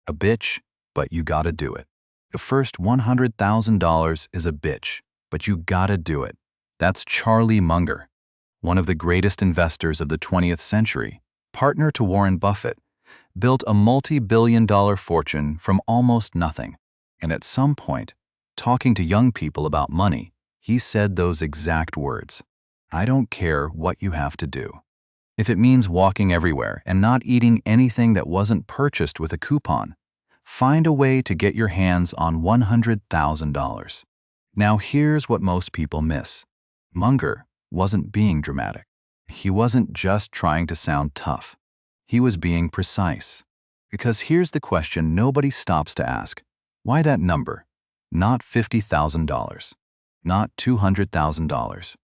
A bitch, but you gotta do it. The first $100,000 is a bitch, but you gotta do it. That's Charlie Munger, one of the greatest investors of the 20th century, partner to Warren Buffett, built a multi-billion-dollar fortune from almost nothing. And at some point, talking to young people about money, he said those exact words. I don't care what you have to do. If it means walking everywhere and not eating anything that wasn't purchased with a coupon, find a way to get your hands on $100,000. Now here's what most people miss. Munger wasn't being dramatic. He wasn't just trying to sound tough. He was being precise. Because here's the question nobody stops to ask. Why that number? Not $50,000. Not $200,000.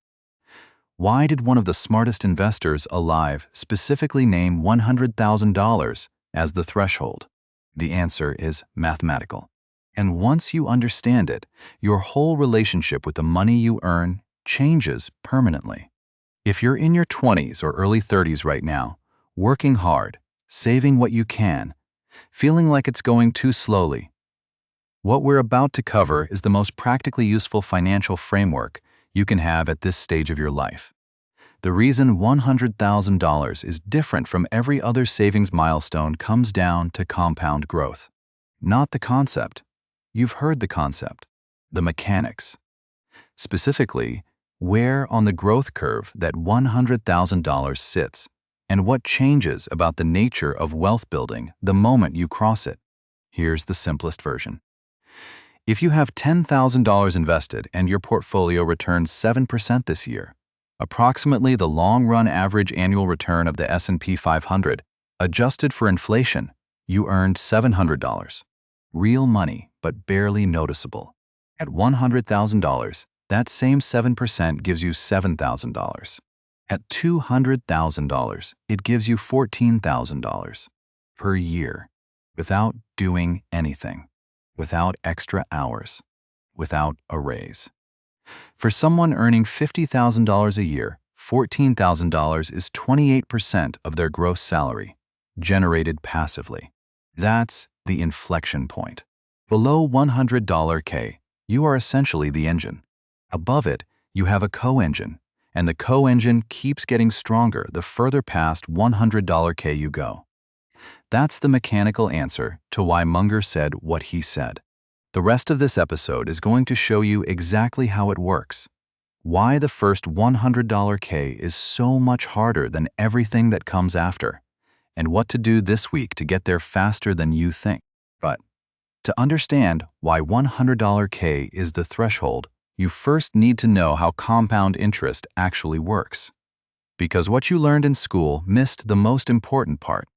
Why did one of the smartest investors alive specifically name $100,000 as the threshold? The answer is mathematical. And once you understand it, your whole relationship with the money you earn changes permanently. If you're in your 20s or early 30s right now, working hard, saving what you can, feeling like it's going too slowly, what we're about to cover is the most practically useful financial framework you can have at this stage of your life. The reason $100,000 is different from every other savings milestone comes down to compound growth. Not the concept. You've heard the concept. The mechanics. Specifically, where on the growth curve that $100,000 sits, and what changes about the nature of wealth building the moment you cross it. Here's the simplest version. If you have $10,000 invested and your portfolio returns 7% this year, approximately the long-run average annual return of the S&P 500, adjusted for inflation, you earned $700. Real money, but barely noticeable. At $100,000, that same 7% gives you $7,000. At $200,000, it gives you $14,000 per year, without doing anything, without extra hours, without a raise. For someone earning $50,000 a year, $14,000 is 28% of their gross salary, generated passively. That's the inflection point. Below $100K, you are essentially the engine. Above it, you have a co-engine, and the co-engine keeps getting stronger the further past $100K you go. That's the mechanical answer to why Munger said what he said. The rest of this episode is going to show you exactly how it works, why the first $100K is so much harder than everything that comes after, and what to do this week to get there faster than you think. But to understand why $100K is the threshold, you first need to know how compound interest actually works. Because what you learned in school missed the most important part.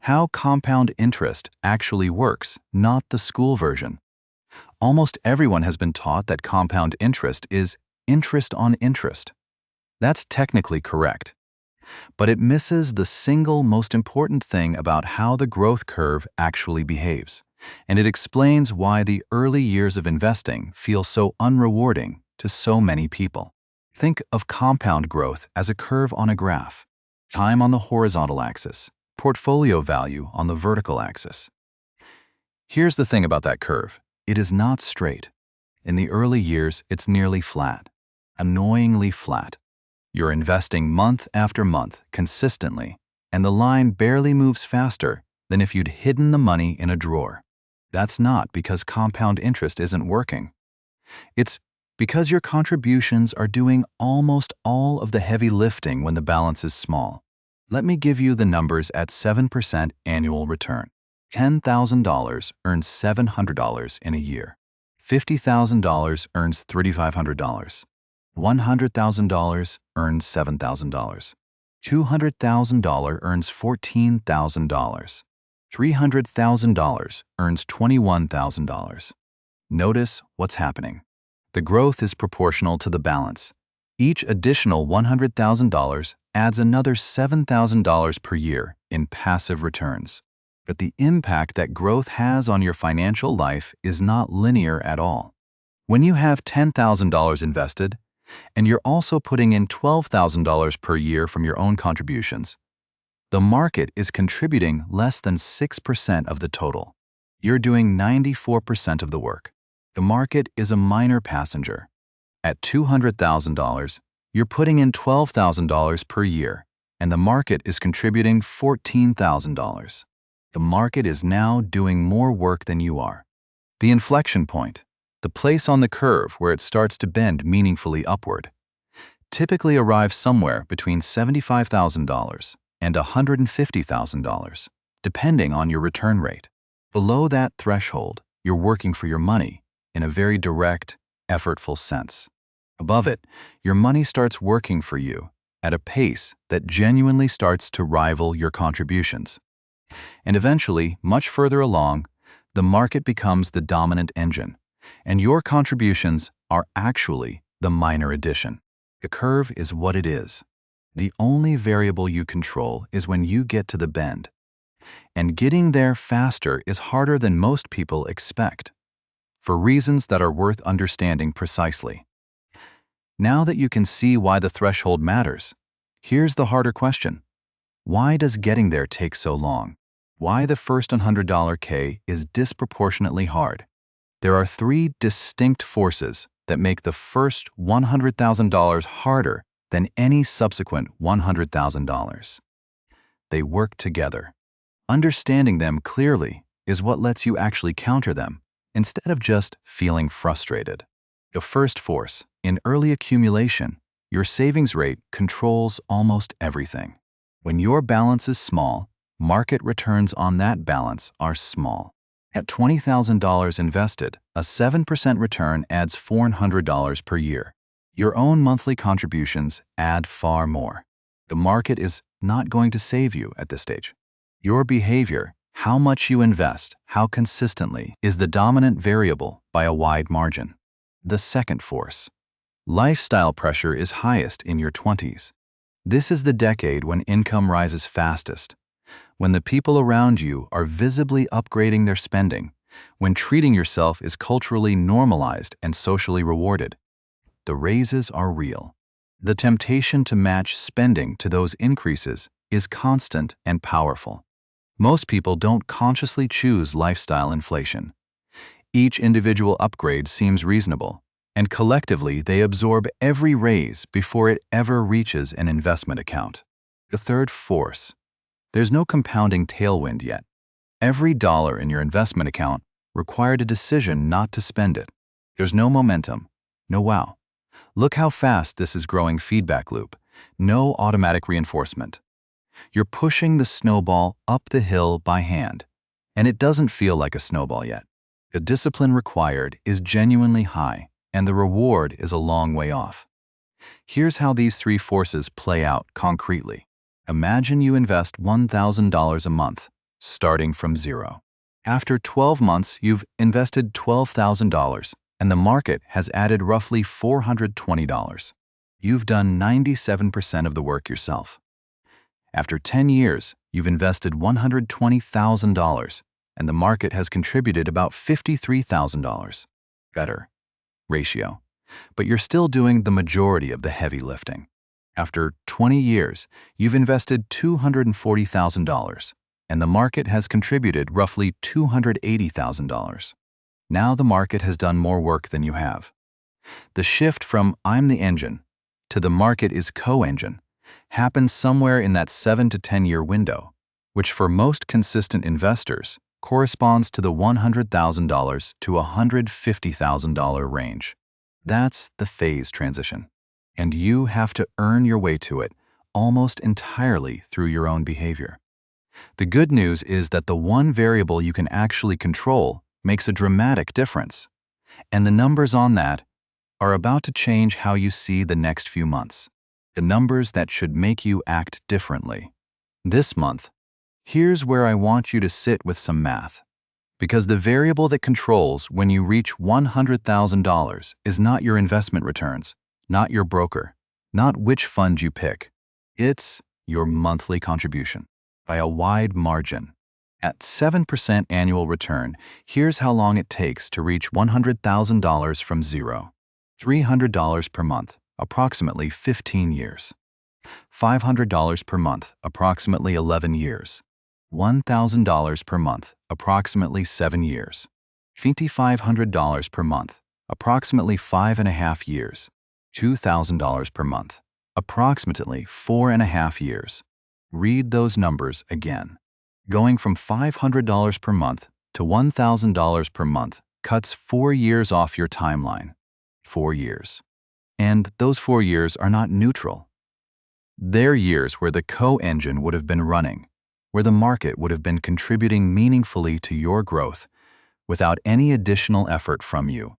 How compound interest actually works, not the school version. Almost everyone has been taught that compound interest is interest on interest. That's technically correct. But it misses the single most important thing about how the growth curve actually behaves, and it explains why the early years of investing feel so unrewarding to so many people. Think of compound growth as a curve on a graph. Time on the horizontal axis, portfolio value on the vertical axis. Here's the thing about that curve. It is not straight. In the early years, it's nearly flat, annoyingly flat. You're investing month after month consistently, and the line barely moves faster than if you'd hidden the money in a drawer. That's not because compound interest isn't working. It's because your contributions are doing almost all of the heavy lifting when the balance is small. Let me give you the numbers at 7% annual return. $10,000 earns $700 in a year. $50,000 earns $3,500. $100,000 earns $7,000. $200,000 earns $14,000. $300,000 earns $21,000. Notice what's happening. The growth is proportional to the balance. Each additional $100,000 adds another $7,000 per year in passive returns. But the impact that growth has on your financial life is not linear at all. When you have $10,000 invested, and you're also putting in $12,000 per year from your own contributions, the market is contributing less than 6% of the total. You're doing 94% of the work. The market is a minor passenger. At $200,000, you're putting in $12,000 per year, and the market is contributing $14,000. The market is now doing more work than you are. The inflection point, the place on the curve where it starts to bend meaningfully upward, typically arrives somewhere between $75,000 and $150,000, depending on your return rate. Below that threshold, you're working for your money in a very direct, effortful sense. Above it, your money starts working for you at a pace that genuinely starts to rival your contributions. And eventually, much further along, the market becomes the dominant engine, and your contributions are actually the minor addition. The curve is what it is. The only variable you control is when you get to the bend. And getting there faster is harder than most people expect, for reasons that are worth understanding precisely. Now that you can see why the threshold matters, here's the harder question. Why does getting there take so long? Why the first $100 K is disproportionately hard? There are three distinct forces that make the first $100,000 harder than any subsequent $100,000. They work together. Understanding them clearly is what lets you actually counter them, instead of just feeling frustrated. The first force, in early accumulation, your savings rate controls almost everything. When your balance is small, market returns on that balance are small. At $20,000 invested, a 7% return adds $400 per year. Your own monthly contributions add far more. The market is not going to save you at this stage. Your behavior, how much you invest, how consistently, is the dominant variable by a wide margin. The second force. Lifestyle pressure is highest in your 20s. This is the decade when income rises fastest, when the people around you are visibly upgrading their spending, when treating yourself is culturally normalized and socially rewarded. The raises are real. The temptation to match spending to those increases is constant and powerful. Most people don't consciously choose lifestyle inflation. Each individual upgrade seems reasonable, and collectively they absorb every raise before it ever reaches an investment account. The third force. There's no compounding tailwind yet. Every dollar in your investment account required a decision not to spend it. There's no momentum, no wow. Look how fast this is growing feedback loop. No automatic reinforcement. You're pushing the snowball up the hill by hand, and it doesn't feel like a snowball yet. The discipline required is genuinely high, and the reward is a long way off. Here's how these three forces play out concretely. Imagine you invest $1,000 a month, starting from zero. After 12 months, you've invested $12,000, and the market has added roughly $420. You've done 97% of the work yourself. After 10 years, you've invested $120,000, and the market has contributed about $53,000. Better ratio. But you're still doing the majority of the heavy lifting. After 20 years, you've invested $240,000, and the market has contributed roughly $280,000. Now the market has done more work than you have. The shift from "I'm the engine" to "the market is co-engine" happens somewhere in that 7 to 10-year window, which for most consistent investors corresponds to the $100,000 to $150,000 range. That's the phase transition, and you have to earn your way to it almost entirely through your own behavior. The good news is that the one variable you can actually control makes a dramatic difference, and the numbers on that are about to change how you see the next few months. The numbers that should make you act differently. This month, here's where I want you to sit with some math. Because the variable that controls when you reach $100,000 is not your investment returns, not your broker, not which fund you pick. It's your monthly contribution, by a wide margin. At 7% annual return, here's how long it takes to reach $100,000 from zero. $300 per month, approximately 15 years. $500 per month, approximately 11 years. $1,000 per month, approximately 7 years. $2,500 per month, approximately 5.5 years. $2,000 per month, approximately 4.5 years. Read those numbers again. Going from $500 per month to $1,000 per month cuts 4 years off your timeline. 4 years. And those 4 years are not neutral. They're years where the co-engine would have been running, where the market would have been contributing meaningfully to your growth without any additional effort from you.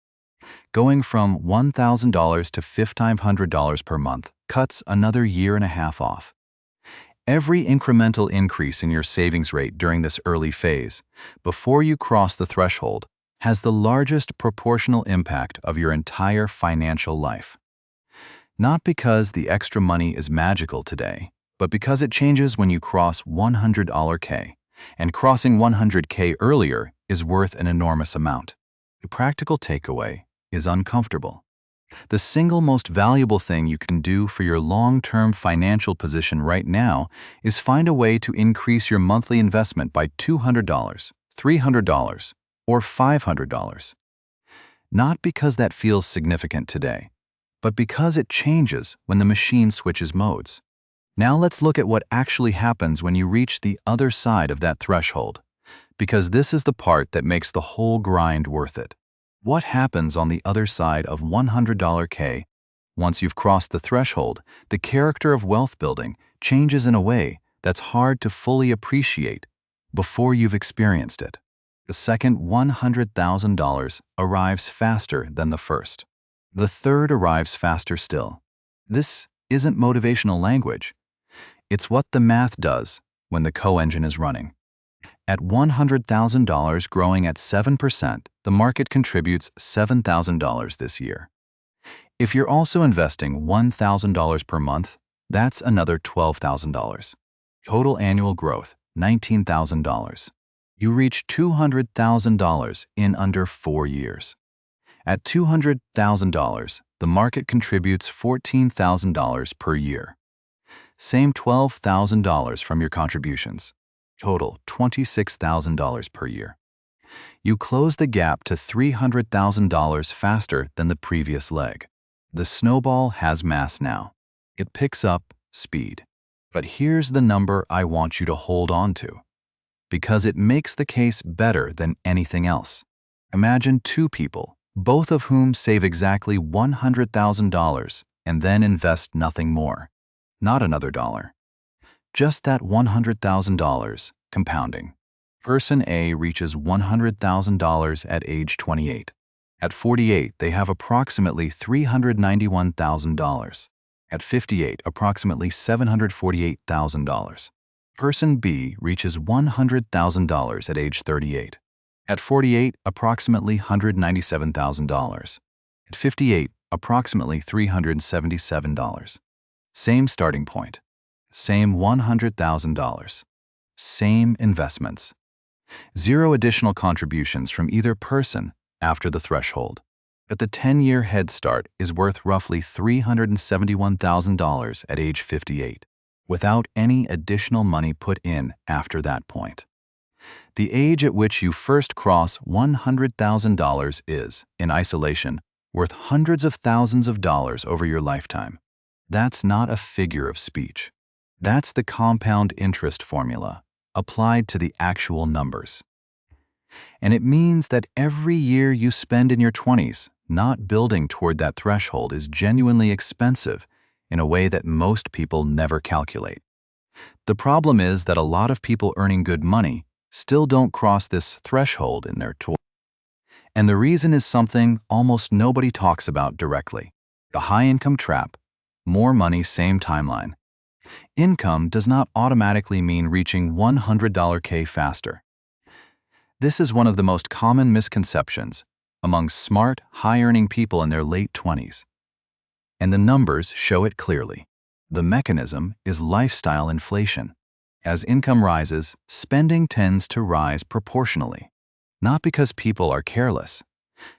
Going from $1,000 to $5,500 per month cuts another 1.5 years off. Every incremental increase in your savings rate during this early phase, before you cross the threshold, has the largest proportional impact of your entire financial life. Not because the extra money is magical today, but because it changes when you cross $100K, and crossing $100K earlier is worth an enormous amount. The practical takeaway is uncomfortable. The single most valuable thing you can do for your long-term financial position right now is find a way to increase your monthly investment by $200, $300, or $500. Not because that feels significant today, but because it changes when the machine switches modes. Now let's look at what actually happens when you reach the other side of that threshold, because this is the part that makes the whole grind worth it. What happens on the other side of $100K? Once you've crossed the threshold, the character of wealth building changes in a way that's hard to fully appreciate before you've experienced it. The second $100,000 arrives faster than the first. The third arrives faster still. This isn't motivational language. It's what the math does when the co-engine is running. At $100,000 growing at 7%, the market contributes $7,000 this year. If you're also investing $1,000 per month, that's another $12,000. Total annual growth, $19,000. You reach $200,000 in under 4 years. At $200,000, the market contributes $14,000 per year. Same $12,000 from your contributions. Total $26,000 per year. You close the gap to $300,000 faster than the previous leg. The snowball has mass now. It picks up speed. But here's the number I want you to hold on to, because it makes the case better than anything else. Imagine 2 people, both of whom save exactly $100,000 and then invest nothing more. Not another dollar. Just that $100,000 compounding. Person A reaches $100,000 at age 28. At 48, they have approximately $391,000. At 58, approximately $748,000. Person B reaches $100,000 at age 38. At 48, approximately $197,000. At 58, approximately $377. Same starting point. Same $100,000. Same investments. 0 additional contributions from either person after the threshold. But the 10-year head start is worth roughly $371,000 at age 58, without any additional money put in after that point. The age at which you first cross $100,000 is, in isolation, worth hundreds of thousands of dollars over your lifetime. That's not a figure of speech. That's the compound interest formula, applied to the actual numbers. And it means that every year you spend in your 20s not building toward that threshold is genuinely expensive in a way that most people never calculate. The problem is that a lot of people earning good money still don't cross this threshold in their 20s. And the reason is something almost nobody talks about directly: the high-income trap. More money, same timeline. Income does not automatically mean reaching $100K faster. This is one of the most common misconceptions among smart, high-earning people in their late 20s. And the numbers show it clearly. The mechanism is lifestyle inflation. As income rises, spending tends to rise proportionally. Not because people are careless,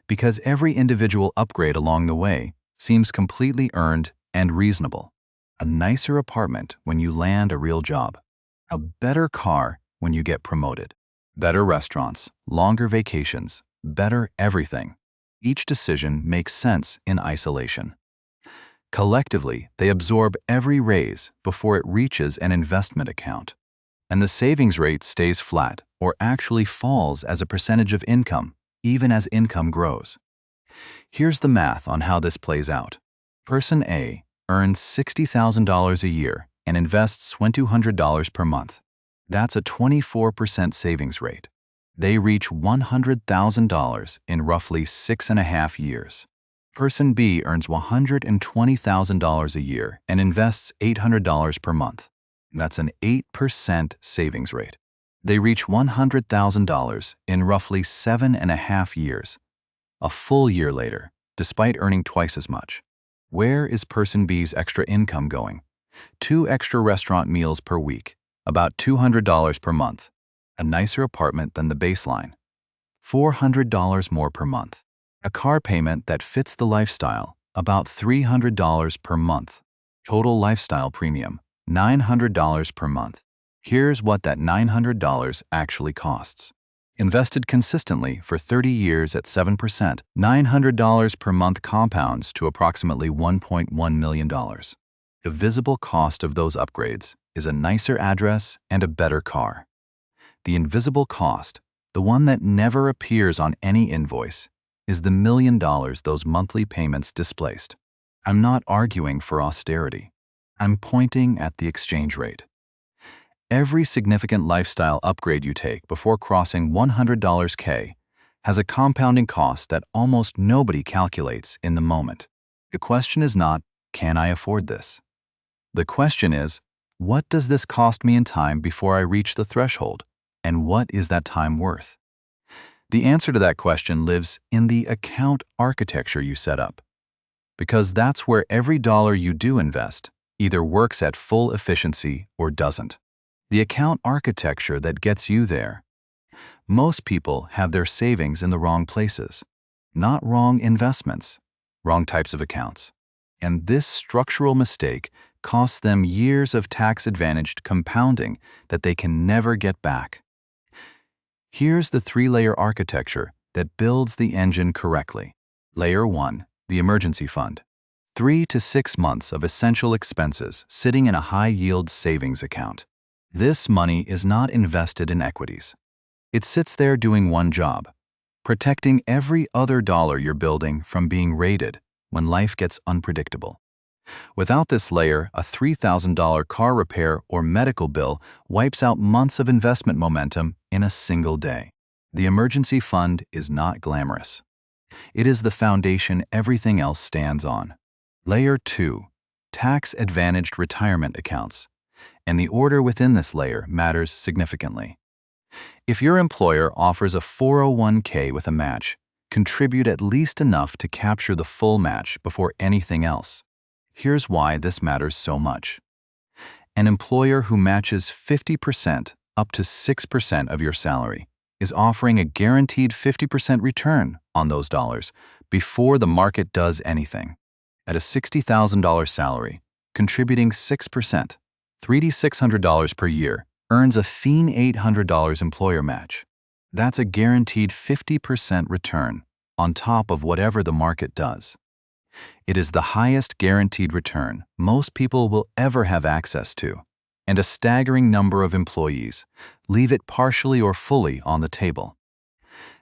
because every individual upgrade along the way seems completely earned and reasonable. A nicer apartment when you land a real job. A better car when you get promoted. Better restaurants, longer vacations, better everything. Each decision makes sense in isolation. Collectively, they absorb every raise before it reaches an investment account. And the savings rate stays flat or actually falls as a percentage of income, even as income grows. Here's the math on how this plays out. Person A earns $60,000 a year and invests $2,200 per month. That's a 24% savings rate. They reach $100,000 in roughly 6.5 years. Person B earns $120,000 a year and invests $800 per month. That's an 8% savings rate. They reach $100,000 in roughly 7.5 years. A full year later, despite earning twice as much. Where is person B's extra income going? 2 extra restaurant meals per week, about $200 per month. A nicer apartment than the baseline. $400 more per month. A car payment that fits the lifestyle, about $300 per month. Total lifestyle premium, $900 per month. Here's what that $900 actually costs. Invested consistently for 30 years at 7%, $900 per month compounds to approximately $1.1 million. The visible cost of those upgrades is a nicer address and a better car. The invisible cost, the one that never appears on any invoice, is the $1 million those monthly payments displaced. I'm not arguing for austerity. I'm pointing at the exchange rate. Every significant lifestyle upgrade you take before crossing $100K has a compounding cost that almost nobody calculates in the moment. The question is not, can I afford this? The question is, what does this cost me in time before I reach the threshold? And what is that time worth? The answer to that question lives in the account architecture you set up. Because that's where every dollar you do invest either works at full efficiency or doesn't. The account architecture that gets you there. Most people have their savings in the wrong places, not wrong investments, wrong types of accounts. And this structural mistake costs them years of tax-advantaged compounding that they can never get back. Here's the 3-layer architecture that builds the engine correctly. Layer 1, the emergency fund. 3 to 6 months of essential expenses sitting in a high-yield savings account. This money is not invested in equities. It sits there doing one job, protecting every other dollar you're building from being raided when life gets unpredictable. Without this layer, a $3,000 car repair or medical bill wipes out months of investment momentum in a single day. The emergency fund is not glamorous. It is the foundation everything else stands on. Layer 2, tax-advantaged retirement accounts. And the order within this layer matters significantly. If your employer offers a 401k with a match, contribute at least enough to capture the full match before anything else. Here's why this matters so much. An employer who matches 50% up to 6% of your salary is offering a guaranteed 50% return on those dollars before the market does anything. At a $60,000 salary, contributing 6%, $3,600 per year, earns a fiend $800 employer match. That's a guaranteed 50% return on top of whatever the market does. It is the highest guaranteed return most people will ever have access to, and a staggering number of employees leave it partially or fully on the table.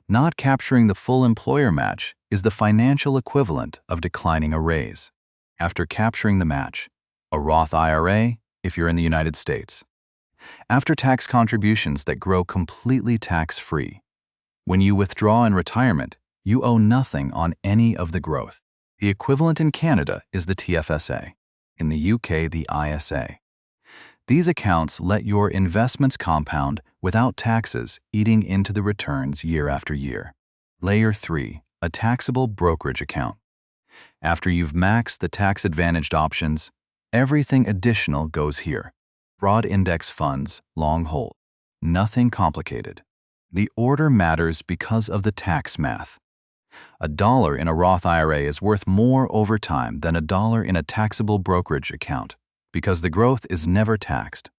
Not capturing the full employer match is the financial equivalent of declining a raise. After capturing the match, a Roth IRA, if you're in the United States. After-tax contributions that grow completely tax-free. When you withdraw in retirement, you owe nothing on any of the growth. The equivalent in Canada is the TFSA, in the UK the ISA. These accounts let your investments compound without taxes eating into the returns year after year. Layer 3, a taxable brokerage account. After you've maxed the tax-advantaged options, everything additional goes here. Broad index funds, long hold. Nothing complicated. The order matters because of the tax math. $1 in a Roth IRA is worth more over time than $1 in a taxable brokerage account because the growth is never taxed.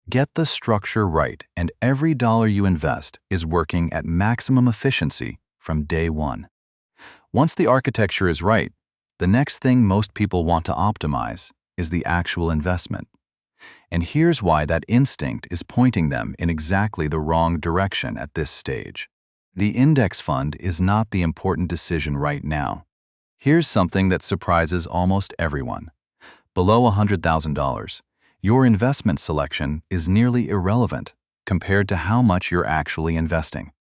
Get the structure right, and every dollar you invest is working at maximum efficiency from day one. Once the architecture is right, the next thing most people want to optimize is the actual investment. And here's why that instinct is pointing them in exactly the wrong direction at this stage. The index fund is not the important decision right now. Here's something that surprises almost everyone. Below $100,000, your investment selection is nearly irrelevant compared to how much you're actually investing.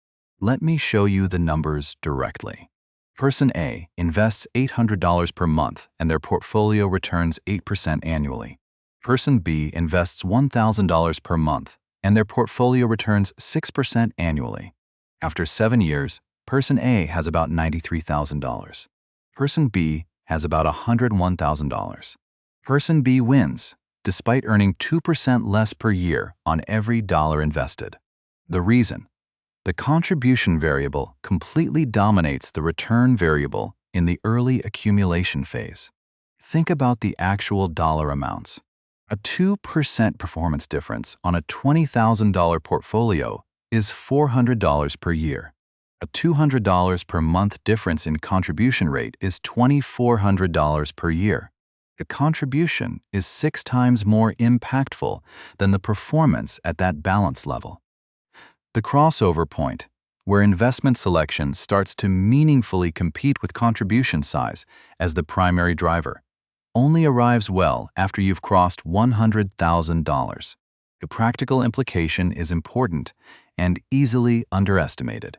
Let me show you the numbers directly. Person A invests $800 per month and their portfolio returns 8% annually. Person B invests $1,000 per month and their portfolio returns 6% annually. After 7 years, Person A has about $93,000. Person B has about $101,000. Person B wins, despite earning 2% less per year on every dollar invested. The reason? The contribution variable completely dominates the return variable in the early accumulation phase. Think about the actual dollar amounts. A 2% performance difference on a $20,000 portfolio is $400 per year. A $200 per month difference in contribution rate is $2,400 per year. The contribution is 6 times more impactful than the performance at that balance level. The crossover point, where investment selection starts to meaningfully compete with contribution size as the primary driver, only arrives well after you've crossed $100,000. The practical implication is important and easily underestimated.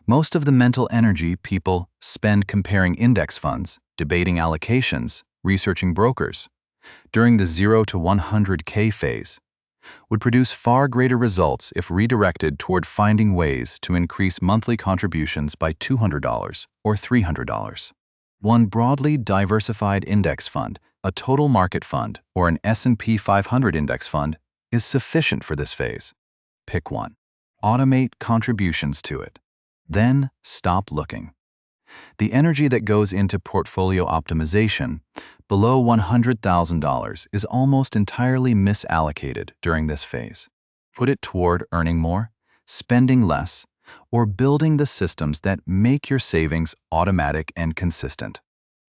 Most of the mental energy people spend comparing index funds, debating allocations, researching brokers, during the 0 to 100K phase, would produce far greater results if redirected toward finding ways to increase monthly contributions by $200 or $300. One broadly diversified index fund, a total market fund, or an S&P 500 index fund is sufficient for this phase. Pick one. Automate contributions to it. Then stop looking. The energy that goes into portfolio optimization below $100,000 is almost entirely misallocated during this phase. Put it toward earning more, spending less, or building the systems that make your savings automatic and consistent.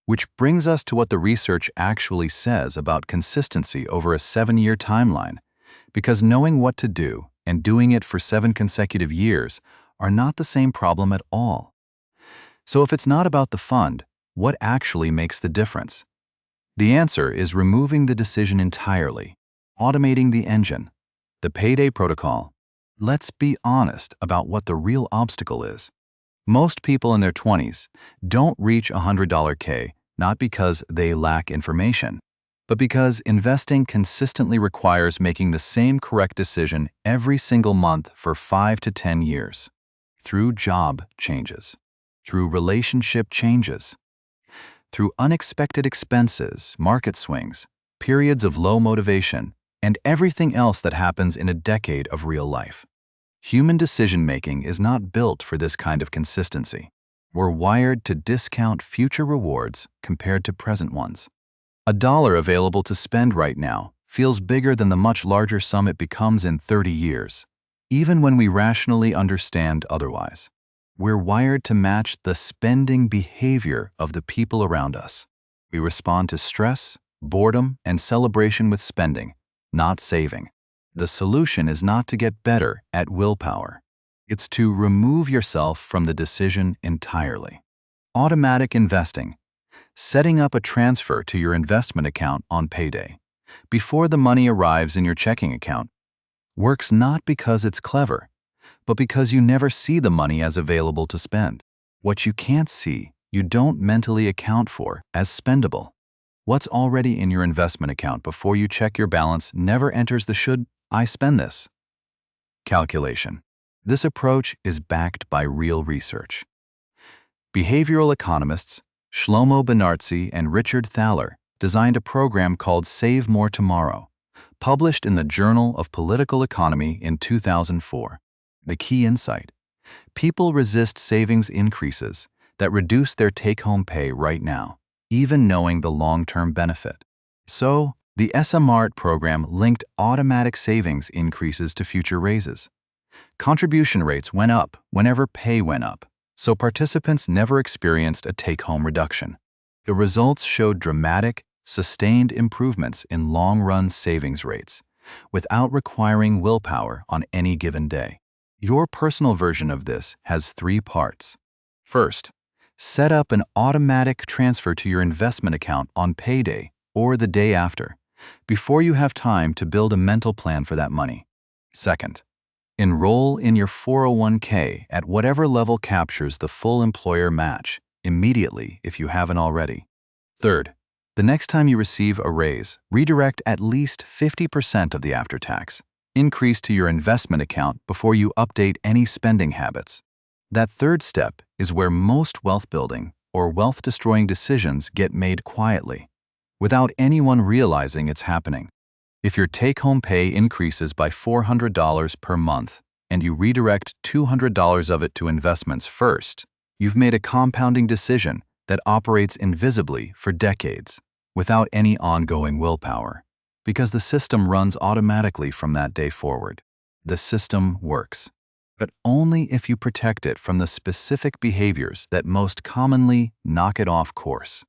Which brings us to what the research actually says about consistency over a 7-year timeline, because knowing what to do and doing it for 7 consecutive years are not the same problem at all. So if it's not about the fund, what actually makes the difference? The answer is removing the decision entirely, automating the engine, the Payday Protocol. Let's be honest about what the real obstacle is. Most people in their 20s don't reach $100K not because they lack information, but because investing consistently requires making the same correct decision every single month for 5 to 10 years. Through job changes, through relationship changes, through unexpected expenses, market swings, periods of low motivation, and everything else that happens in a decade of real life. Human decision-making is not built for this kind of consistency. We're wired to discount future rewards compared to present ones. A dollar available to spend right now feels bigger than the much larger sum it becomes in 30 years, even when we rationally understand otherwise. We're wired to match the spending behavior of the people around us. We respond to stress, boredom, and celebration with spending, not saving. The solution is not to get better at willpower. It's to remove yourself from the decision entirely. Automatic investing, setting up a transfer to your investment account on payday, before the money arrives in your checking account, works not because it's clever, but because you never see the money as available to spend. What you can't see, you don't mentally account for as spendable. What's already in your investment account before you check your balance never enters the "should I spend this?" calculation. This approach is backed by real research. Behavioral economists Shlomo Benartzi and Richard Thaler designed a program called Save More Tomorrow, published in the Journal of Political Economy in 2004. The key insight: people resist savings increases that reduce their take-home pay right now, even knowing the long-term benefit. So, The SMART program linked automatic savings increases to future raises. Contribution rates went up whenever pay went up, so participants never experienced a take-home reduction. The results showed dramatic, sustained improvements in long-run savings rates, without requiring willpower on any given day. Your personal version of this has 3 parts. First, set up an automatic transfer to your investment account on payday or the day after, before you have time to build a mental plan for that money. Second, enroll in your 401k at whatever level captures the full employer match immediately if you haven't already. Third, the next time you receive a raise, redirect at least 50% of the after-tax increase to your investment account before you update any spending habits. That third step is where most wealth-building or wealth-destroying decisions get made quietly, without anyone realizing it's happening. If your take-home pay increases by $400 per month and you redirect $200 of it to investments first, you've made a compounding decision that operates invisibly for decades, without any ongoing willpower, because the system runs automatically from that day forward. The system works, but only if you protect it from the specific behaviors that most commonly knock it off course.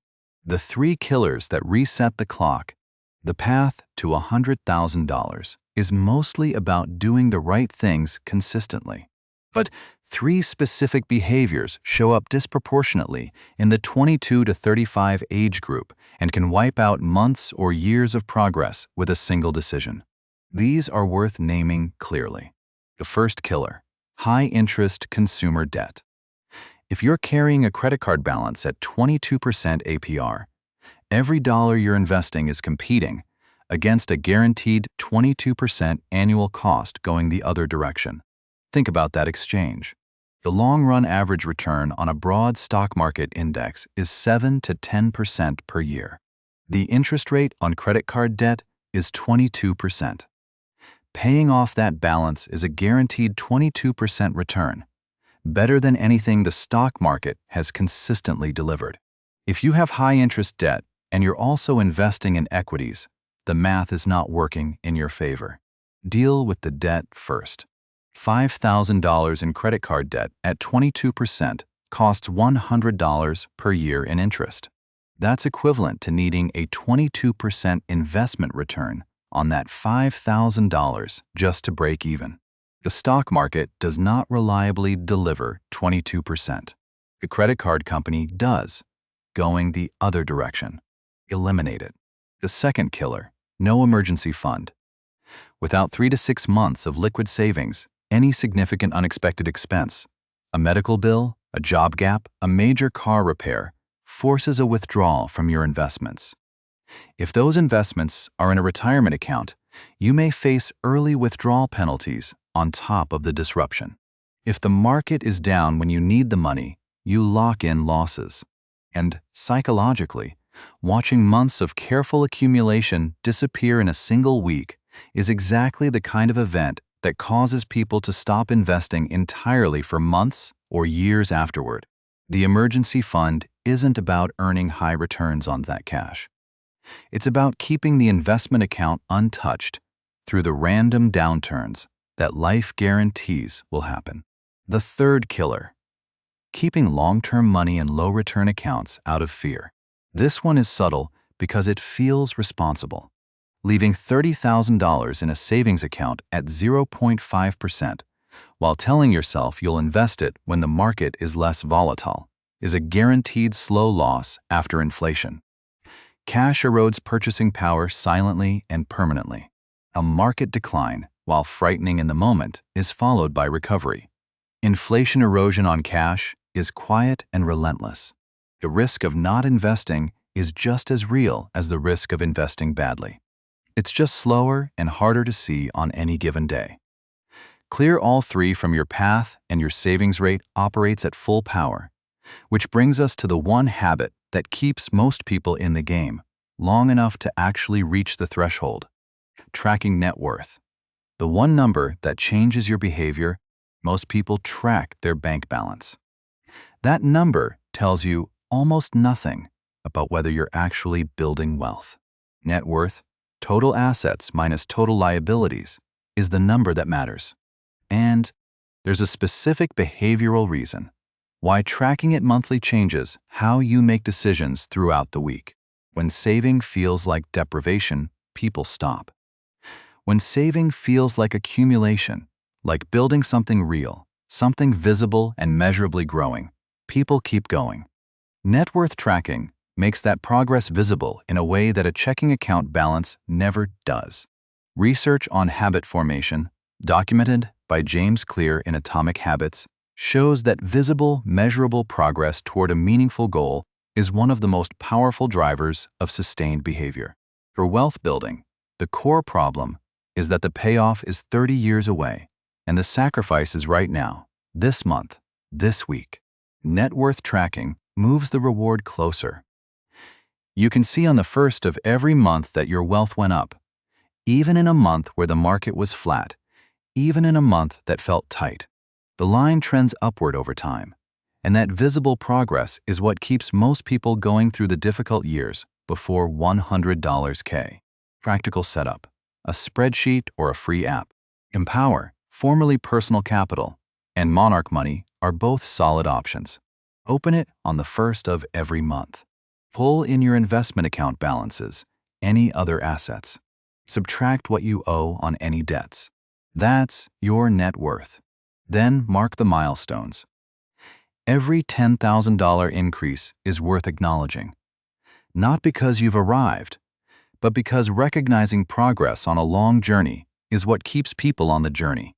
The 3 killers that reset the clock. The path to $100,000 is mostly about doing the right things consistently. But 3 specific behaviors show up disproportionately in the 22 to 35 age group and can wipe out months or years of progress with a single decision. These are worth naming clearly. The first killer: high-interest consumer debt. If you're carrying a credit card balance at 22% APR, every dollar you're investing is competing against a guaranteed 22% annual cost going the other direction. Think about that exchange. The long-run average return on a broad stock market index is 7 to 10% per year. The interest rate on credit card debt is 22%. Paying off that balance is a guaranteed 22% return, better than anything the stock market has consistently delivered. If you have high-interest debt and you're also investing in equities, the math is not working in your favor. Deal with the debt first. $5,000 in credit card debt at 22% costs $100 per year in interest. That's equivalent to needing a 22% investment return on that $5,000 just to break even. The stock market does not reliably deliver 22%. The credit card company does, going the other direction. Eliminate it. The second killer: no emergency fund. Without 3 to 6 months of liquid savings, any significant unexpected expense, a medical bill, a job gap, a major car repair, forces a withdrawal from your investments. If those investments are in a retirement account, you may face early withdrawal penalties on top of the disruption. If the market is down when you need the money, you lock in losses. And psychologically, watching months of careful accumulation disappear in a single week is exactly the kind of event that causes people to stop investing entirely for months or years afterward. The emergency fund isn't about earning high returns on that cash. It's about keeping the investment account untouched through the random downturns that life guarantees will happen. The third killer: keeping long-term money in low-return accounts out of fear. This one is subtle because it feels responsible. Leaving $30,000 in a savings account at 0.5% while telling yourself you'll invest it when the market is less volatile is a guaranteed slow loss after inflation. Cash erodes purchasing power silently and permanently. A market decline, while frightening in the moment, is followed by recovery. Inflation erosion on cash is quiet and relentless. The risk of not investing is just as real as the risk of investing badly. It's just slower and harder to see on any given day. Clear all 3 from your path and your savings rate operates at full power, which brings us to the one habit that keeps most people in the game long enough to actually reach the threshold: tracking net worth. The one number that changes your behavior. Most people track their bank balance. That number tells you almost nothing about whether you're actually building wealth. Net worth, Total assets minus total liabilities is the number that matters. And there's a specific behavioral reason why tracking it monthly changes how you make decisions throughout the week. When saving feels like deprivation, people stop. When saving feels like accumulation, like building something real, something visible and measurably growing, people keep going. Net worth tracking makes that progress visible in a way that a checking account balance never does. Research on habit formation, documented by James Clear in Atomic Habits, shows that visible, measurable progress toward a meaningful goal is one of the most powerful drivers of sustained behavior. For wealth building, the core problem is that the payoff is 30 years away, and the sacrifice is right now, this month, this week. Net worth tracking moves the reward closer. You can see on the first of every month that your wealth went up, even in a month where the market was flat, even in a month that felt tight. The line trends upward over time, and that visible progress is what keeps most people going through the difficult years before $100K. Practical setup: a spreadsheet or a free app. Empower, formerly Personal Capital, and Monarch Money are both solid options. Open it on the first of every month. Pull in your investment account balances, any other assets. Subtract what you owe on any debts. That's your net worth. Then mark the milestones. Every $10,000 increase is worth acknowledging. Not because you've arrived, but because recognizing progress on a long journey is what keeps people on the journey.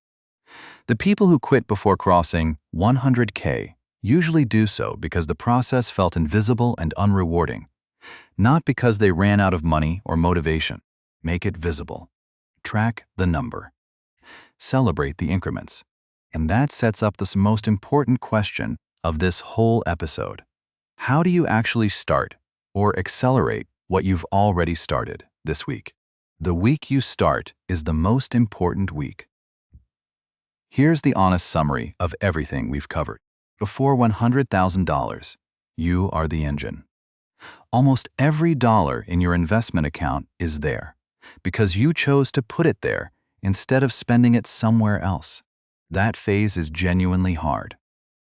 The people who quit before crossing 100K usually do so because the process felt invisible and unrewarding, not because they ran out of money or motivation. Make it visible. Track the number. Celebrate the increments. And that sets up the most important question of this whole episode. How do you actually start or accelerate what you've already started this week? The week you start is the most important week. Here's the honest summary of everything we've covered. Before $100,000, you are the engine. Almost every dollar in your investment account is there because you chose to put it there instead of spending it somewhere else. That phase is genuinely hard.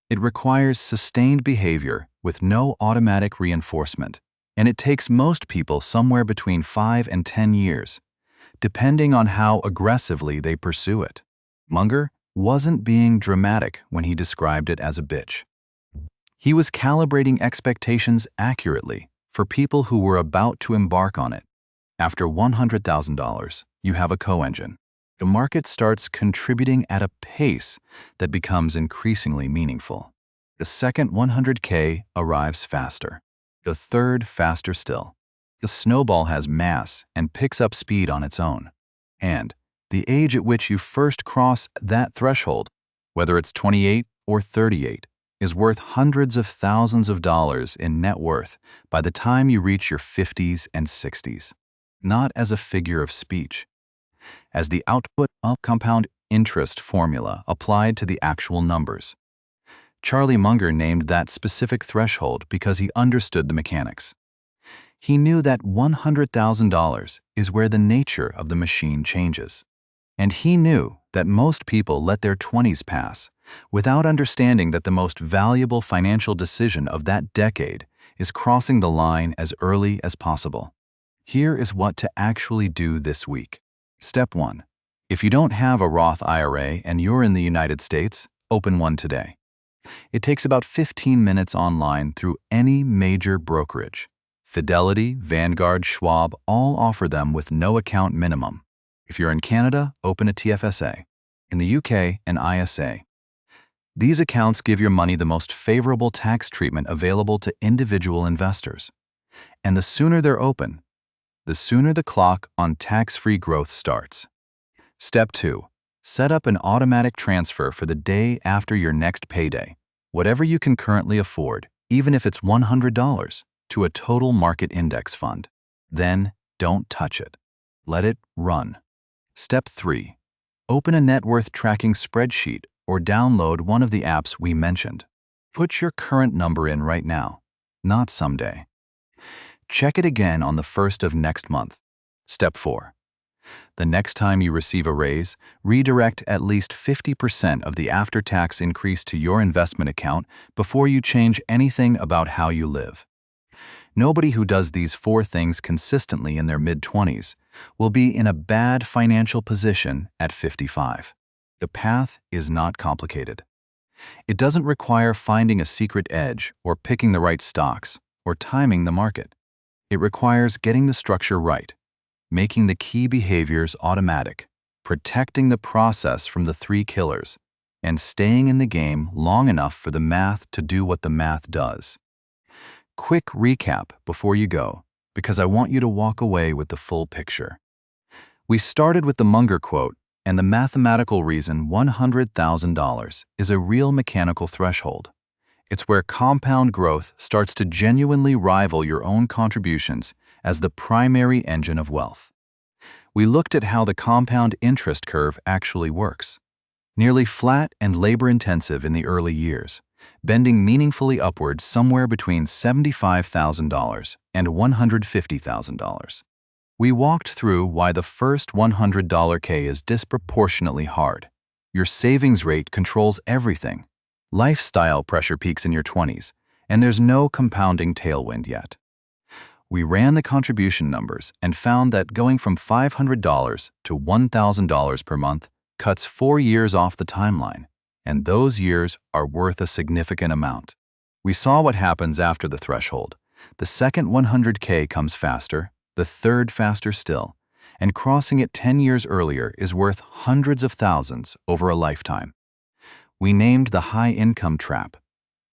It requires sustained behavior with no automatic reinforcement, and it takes most people somewhere between 5 and 10 years, depending on how aggressively they pursue it. Munger wasn't being dramatic when he described it as a bitch. He was calibrating expectations accurately for people who were about to embark on it. After $100,000, you have a co-engine. The market starts contributing at a pace that becomes increasingly meaningful. The second 100K arrives faster. The third faster still. The snowball has mass and picks up speed on its own. And the age at which you first cross that threshold, whether it's 28 or 38, is worth hundreds of thousands of dollars in net worth by the time you reach your 50s and 60s. Not as a figure of speech, as the output of compound interest formula applied to the actual numbers. Charlie Munger named that specific threshold because he understood the mechanics. He knew that $100,000 is where the nature of the machine changes. And he knew that most people let their 20s pass without understanding that the most valuable financial decision of that decade is crossing the line as early as possible. Here is what to actually do this week. Step 1. If you don't have a Roth IRA and you're in the United States, open one today. It takes about 15 minutes online through any major brokerage. Fidelity, Vanguard, Schwab all offer them with no account minimum. If you're in Canada, open a TFSA. In the UK, an ISA. These accounts give your money the most favorable tax treatment available to individual investors. And the sooner they're open, the sooner the clock on tax-free growth starts. Step 2. Set up an automatic transfer for the day after your next payday, whatever you can currently afford, even if it's $100, to a total market index fund. Then don't touch it. Let it run. Step 3. Open a net worth tracking spreadsheet or download one of the apps we mentioned. Put your current number in right now, not someday. Check it again on the first of next month. Step 4. The next time you receive a raise, redirect at least 50% of the after-tax increase to your investment account before you change anything about how you live. Nobody who does these 4 things consistently in their mid-20s will be in a bad financial position at 55. The path is not complicated. It doesn't require finding a secret edge or picking the right stocks or timing the market. It requires getting the structure right, making the key behaviors automatic, protecting the process from the 3 killers, and staying in the game long enough for the math to do what the math does. Quick recap before you go, because I want you to walk away with the full picture. We started with the Munger quote and the mathematical reason $100,000 is a real mechanical threshold. It's where compound growth starts to genuinely rival your own contributions as the primary engine of wealth. We looked at how the compound interest curve actually works. Nearly flat and labor-intensive in the early years, bending meaningfully upward somewhere between $75,000 and $150,000. We walked through why the first $100K is disproportionately hard. Your savings rate controls everything. Lifestyle pressure peaks in your 20s, and there's no compounding tailwind yet. We ran the contribution numbers and found that going from $500 to $1,000 per month cuts 4 years off the timeline, and those years are worth a significant amount. We saw what happens after the threshold. The second $100K comes faster, the third faster still, and crossing it 10 years earlier is worth hundreds of thousands over a lifetime. We named the high-income trap.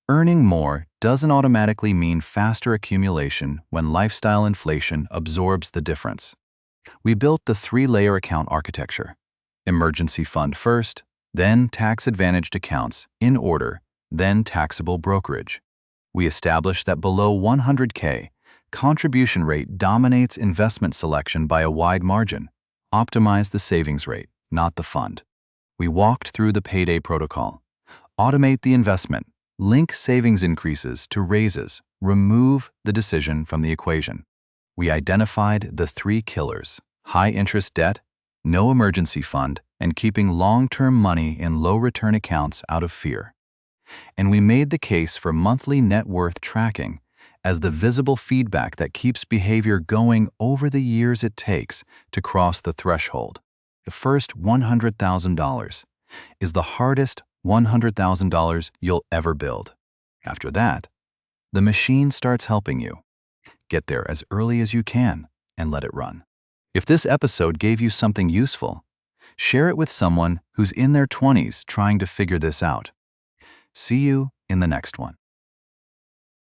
Earning more doesn't automatically mean faster accumulation when lifestyle inflation absorbs the difference. We built the 3-layer account architecture. Emergency fund first, then tax-advantaged accounts in order, then taxable brokerage. We established that below $100K, contribution rate dominates investment selection by a wide margin. Optimize the savings rate, not the fund. We walked through the Payday Protocol. Automate the investment, link savings increases to raises, remove the decision from the equation. We identified the 3 killers: high-interest debt, no emergency fund, and keeping long-term money in low-return accounts out of fear. And we made the case for monthly net worth tracking as the visible feedback that keeps behavior going over the years it takes to cross the threshold. The first $100,000 is the hardest $100,000 you'll ever build. After that, the machine starts helping you. Get there as early as you can and let it run. If this episode gave you something useful, share it with someone who's in their 20s trying to figure this out. See you in the next one.